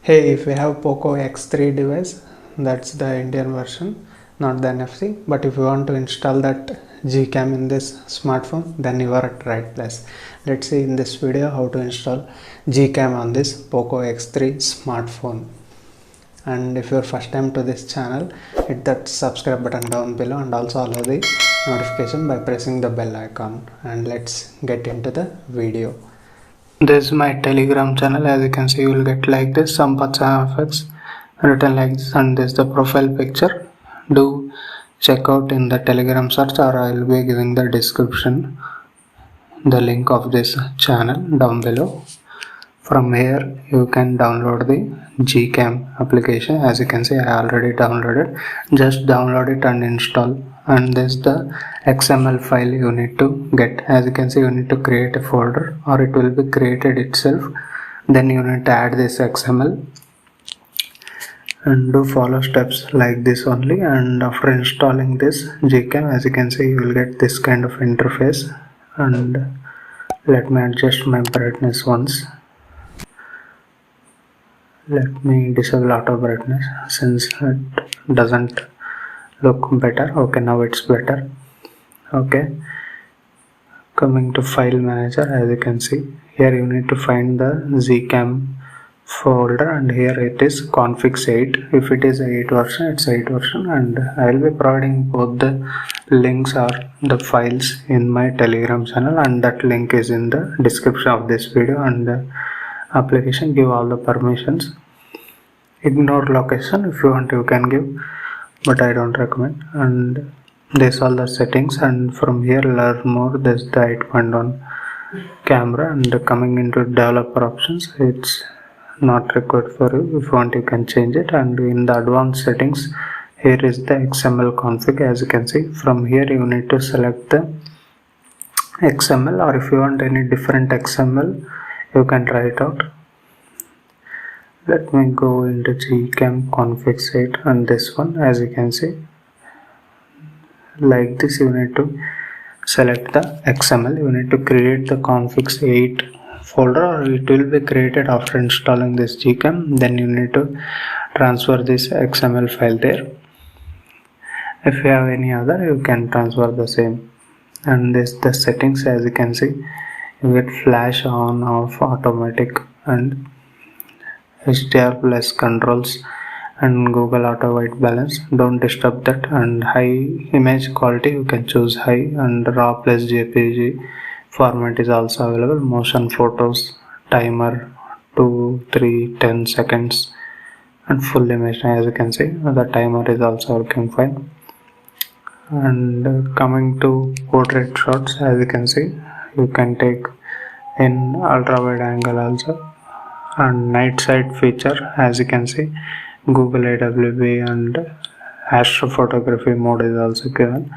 Hey, if you have Poco X3 device, that's the Indian version, not the NFC. But if you want to install that Gcam in this smartphone, then you are at right place. Let's see in this video how to install Gcam on this Poco X3 smartphone. And if you're first time to this channel, hit that subscribe button down below and also allow the notification by pressing the bell icon. And let's get into the video. This is my Telegram channel. As you can see, you will get like this Sampath FX written like this, and this is the profile picture. Do check out in the Telegram search, or I will be giving the description the link of this channel down below. From here you can download the Gcam application. As you can see, I already downloaded. Just download it and install. And this is the XML file you need to get. As you can see, you need to create a folder, or it will be created itself. Then you need to add this XML and do follow steps like this only. And after installing this Gcam, as you can see, you will get this kind of interface. And let me adjust my brightness once. Let me disable auto brightness since it doesn't look better. Okay, now it's better. Okay, coming to file manager, as you can see here, you need to find the Gcam folder, and here it is configs 8. If it is 8 version, it's 8 version, and I will be providing both the links or the files in my Telegram channel, and that link is in the description of this video. And the application, give all the permissions. Ignore location. If you want, you can give, but I don't recommend. And this all the settings, and from here learn more. There's the 8.1 camera, and coming into developer options, it's not required for you. If you want, you can change it. And in the advanced settings, here is the XML config. As you can see, from here you need to select the XML, or if you want any different XML, you can try it out. Let me go into Gcam config site, and this one, as you can see, like this, you need to select the XML. You need to create the configs 8 folder, or it will be created after installing this Gcam. Then you need to transfer this XML file there. If you have any other, you can transfer the same. And this the settings, as you can see, you get flash on, off, automatic, and HDR plus controls, and Google auto white balance, don't disturb that. And high image quality, you can choose high, and raw plus JPG format is also available. Motion photos, timer 2, 3, 10 seconds, and full image. As you can see, the timer is also working fine. And coming to portrait shots, as you can see, you can take in ultra wide angle also. And night sight feature, as you can see, Google AWB and astrophotography mode is also given.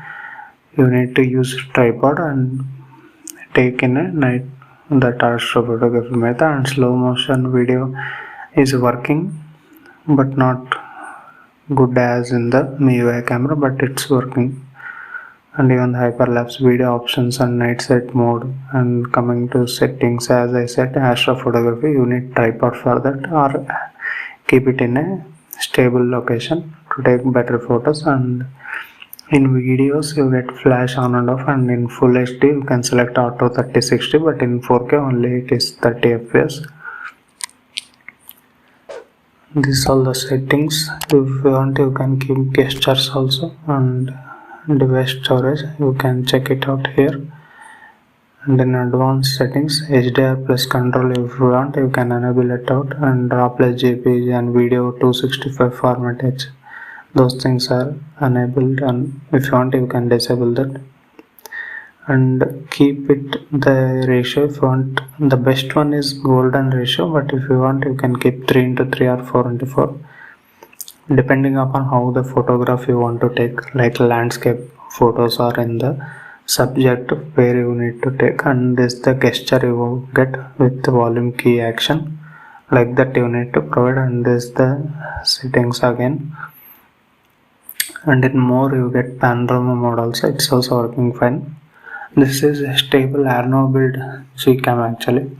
You need to use tripod and take in a night that astrophotography method. And slow motion video is working, but not good as in the MIUI camera, but it's working. And even the hyperlapse video options and night sight mode. And coming to settings, as I said, astrophotography, you need tripod for that, or keep it in a stable location to take better photos. And in videos, you get flash on and off, and in full HD you can select auto 3060, but in 4K only it is 30 fps. These all the settings. If you want, you can keep gestures also, and device storage, you can check it out here. And in advanced settings, HDR plus control, if you want, you can enable it out. And raw plus JPG and video 265 format H, those things are enabled, and if you want, you can disable that. And keep it the ratio. If you want, the best one is golden ratio, but if you want, you can keep 3:3 or 4:4, depending upon how the photograph you want to take, like landscape photos or in the subject where you need to take. And this the gesture you will get with the volume key action, like that you need to provide. And this the settings again. And in more, you get panorama mode also, it's also working fine. This is a stable Arno build Gcam actually.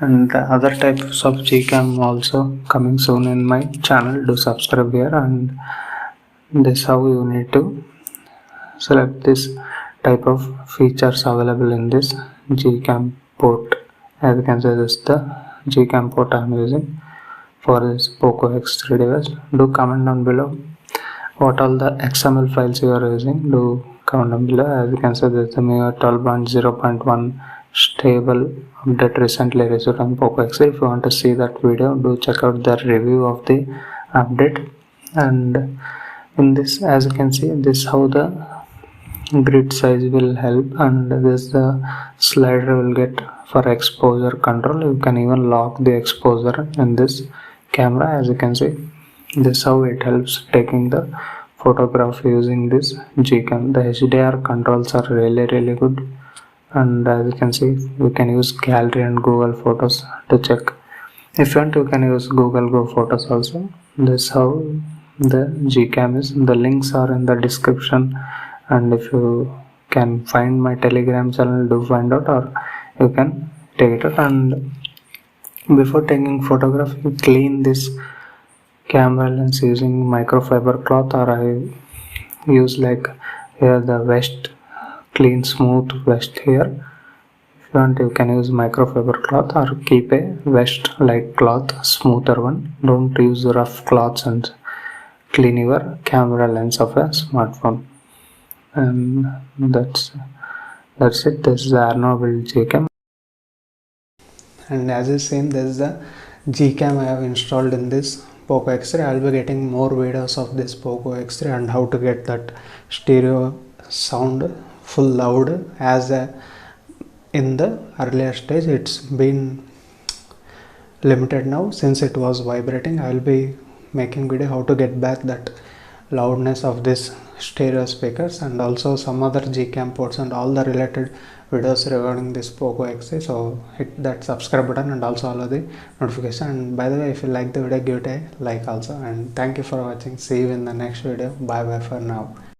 and the other types of Gcam also coming soon in my channel. Do subscribe here, and this how you need to select this type of features available in this Gcam port. As you can see, this is the Gcam port I am using for this Poco X3 device. Do comment down below what all the XML files you are using. Do comment down below. As you can see, this is the MIUI 12.0.1 stable update recently received on Poco X3. If you want to see that video, do check out the review of the update. And in this, as you can see, this how the grid size will help, and this the slider will get for exposure control. You can even lock the exposure in this camera. As you can see, this how it helps taking the photograph using this Gcam. The HDR controls are really good, and as you can see, you can use gallery and Google Photos to check. If you want, you can use Google Go Photos also. This how the Gcam is. The links are in the description, and if you can find my Telegram channel, do find out, or you can take it out. And before taking photograph, you clean this camera lens using microfiber cloth, or I use like here the vest, clean smooth vest here. If you want, you can use microfiber cloth, or keep a vest like cloth, smoother one. Don't use rough cloths and clean your camera lens of a smartphone. And that's it. This is the Arno build Gcam, and as you seen, this is the Gcam I have installed in this Poco X3. I will be getting more videos of this Poco X3 and how to get that stereo sound full loud. As in the earlier stage, it's been limited now since it was vibrating. I will be making video how to get back that loudness of this stereo speakers, and also some other Gcam ports and all the related videos regarding this Poco X3. So hit that subscribe button and also allow the notification. And by the way, if you like the video, give it a like also. And thank you for watching. See you in the next video. Bye bye for now.